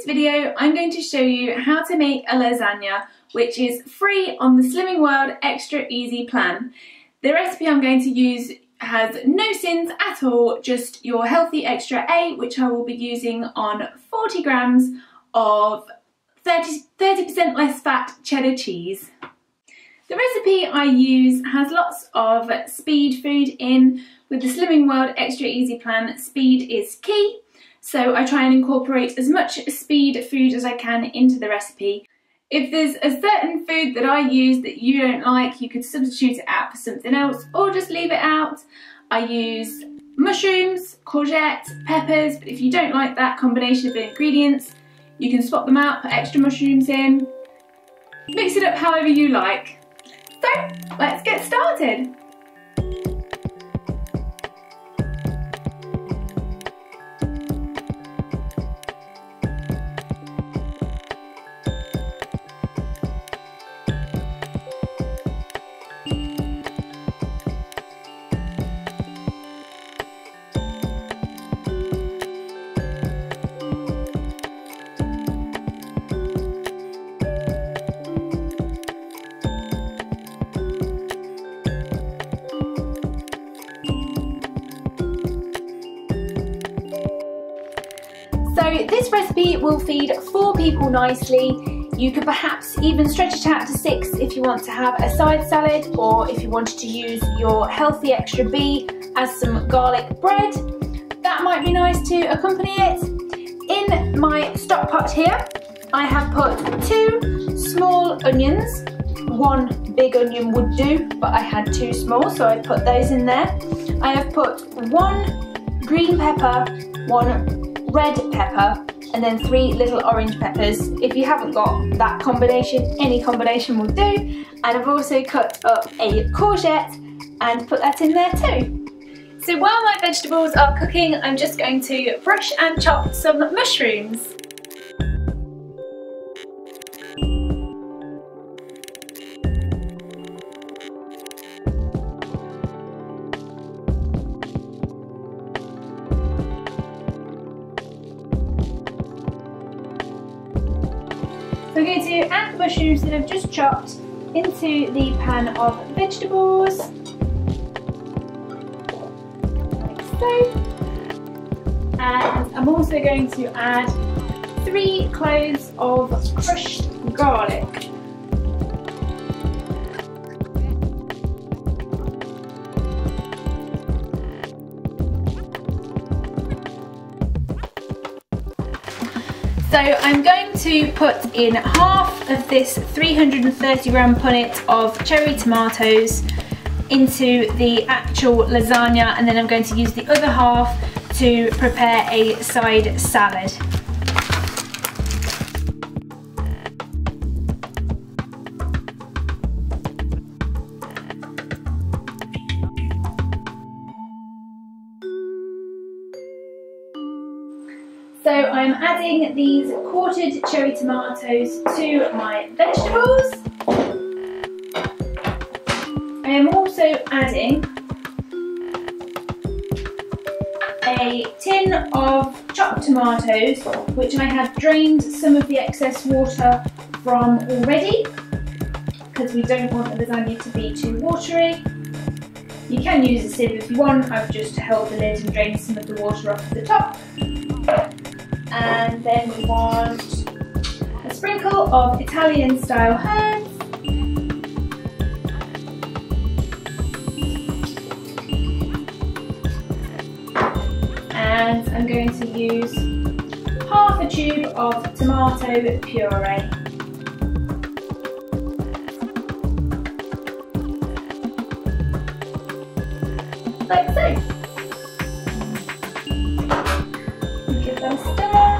video I'm going to show you how to make a lasagna, which is free on the Slimming World Extra Easy plan. The recipe I'm going to use has no sins at all, just your healthy extra A, which I will be using on 40 grams of 30% less fat cheddar cheese. The recipe I use has lots of speed food in. With the Slimming World Extra Easy plan, speed is key, so I try and incorporate as much speed food as I can into the recipe. If there's a certain food that I use that you don't like, you could substitute it out for something else or just leave it out. I use mushrooms, courgette, peppers, but if you don't like that combination of ingredients, you can swap them out, put extra mushrooms in, mix it up however you like. So, let's get started. So this recipe will feed 4 people nicely. You could perhaps even stretch it out to 6 if you want to have a side salad, or if you wanted to use your healthy extra B as some garlic bread. That might be nice to accompany it. In my stock pot here, I have put 2 small onions. 1 big onion would do, but I had 2 small, so I put those in there. I have put 1 green pepper, 1 red pepper, and then 3 little orange peppers. If you haven't got that combination, any combination will do. And I've also cut up a courgette and put that in there too. So while my vegetables are cooking, I'm just going to brush and chop some mushrooms. So I'm going to add the mushrooms that I've just chopped into the pan of vegetables, like so. And I'm also going to add 3 cloves of crushed garlic. So I'm going to put in half of this 330 gram punnet of cherry tomatoes into the actual lasagna, and then I'm going to use the other half to prepare a side salad. So I'm adding these quartered cherry tomatoes to my vegetables. I am also adding a tin of chopped tomatoes, which I have drained some of the excess water from already, because we don't want the lasagna to be too watery. You can use a sieve if you want. I've just held the lid and drained some of the water off the top. And then we want a sprinkle of Italian style herbs. And I'm going to use half a tube of tomato puree. Like so. Give them a stir.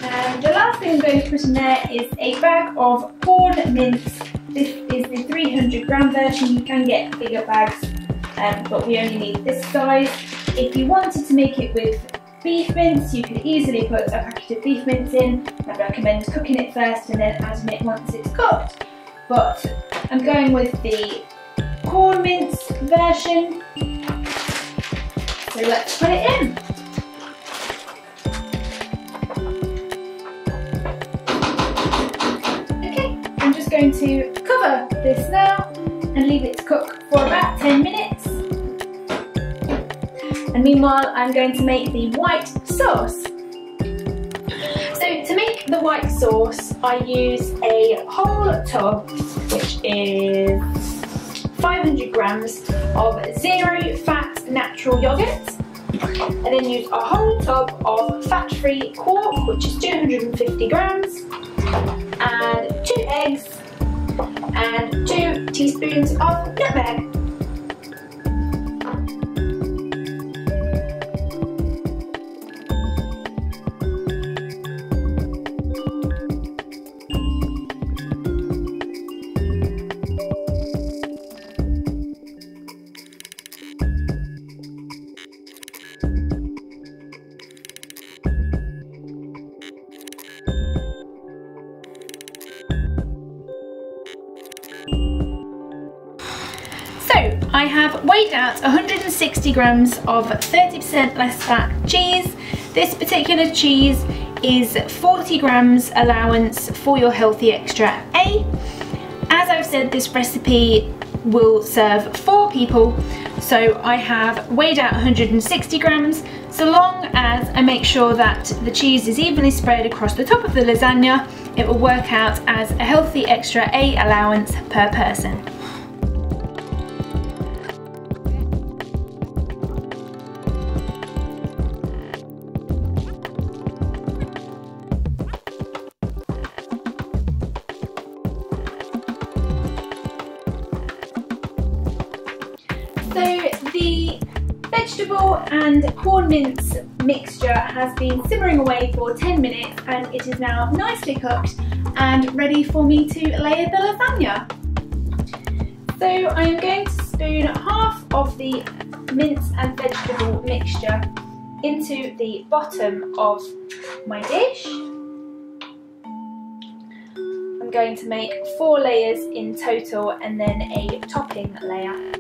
And the last thing I'm going to put in there is a bag of corn mince. This is the 300 gram version. You can get bigger bags but we only need this size. If you wanted to make it with beef mince, you could easily put a packet of beef mince in. I'd recommend cooking it first and then adding it once it's cooked. But I'm going with the corn mince version. So let's put it in. Okay, I'm just going to cover this now and leave it to cook for about 10 minutes. And meanwhile, I'm going to make the white sauce. So to make the white sauce, I use a whole tub, which is 500 grams of zero fat natural yogurt. I then use a whole tub of fat-free quark, which is 250 grams, and 2 eggs, and 2 teaspoons of nutmeg. I have weighed out 160 grams of 30% less fat cheese. This particular cheese is 40 grams allowance for your healthy extra A. As I've said, this recipe will serve 4 people, so I have weighed out 160 grams. So long as I make sure that the cheese is evenly spread across the top of the lasagna, it will work out as a healthy extra A allowance per person. So the vegetable and corn mince mixture has been simmering away for 10 minutes and it is now nicely cooked and ready for me to layer the lasagna. So I am going to spoon half of the mince and vegetable mixture into the bottom of my dish. I'm going to make 4 layers in total and then a topping layer.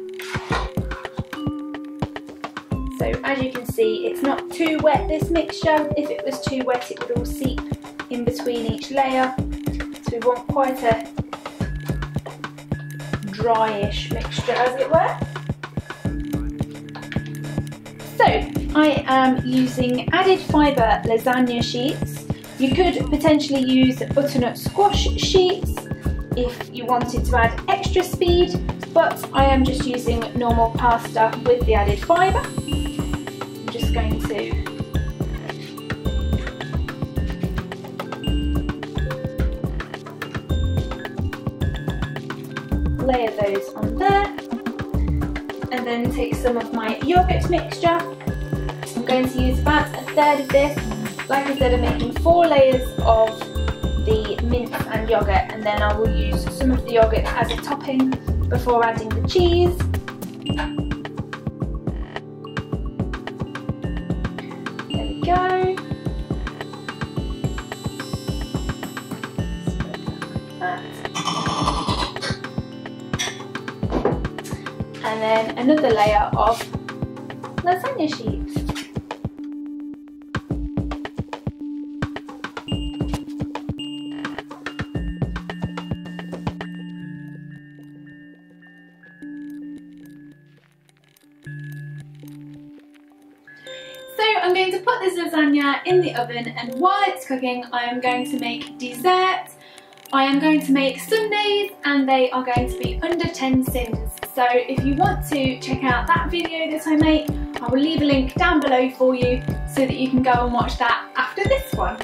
So as you can see, it's not too wet, this mixture. If it was too wet, it would all seep in between each layer. So we want quite a dryish mixture, as it were. So I am using added fibre lasagna sheets. You could potentially use butternut squash sheets if you wanted to add extra speed, but I am just using normal pasta with the added fibre. I'm just going to layer those on there, and then take some of my yoghurt mixture. I'm going to use about a third of this. Like I said, I'm making 4 layers of the mince and yoghurt, and then I will use some of the yoghurt as a topping before adding the cheese. There we go. And then another layer of lasagna sheets. So I'm going to put this lasagna in the oven, and while it's cooking I am going to make dessert. I am going to make sundaes and they are going to be under 10 cents. So if you want to check out that video that I make, I will leave a link down below for you so that you can go and watch that after this one.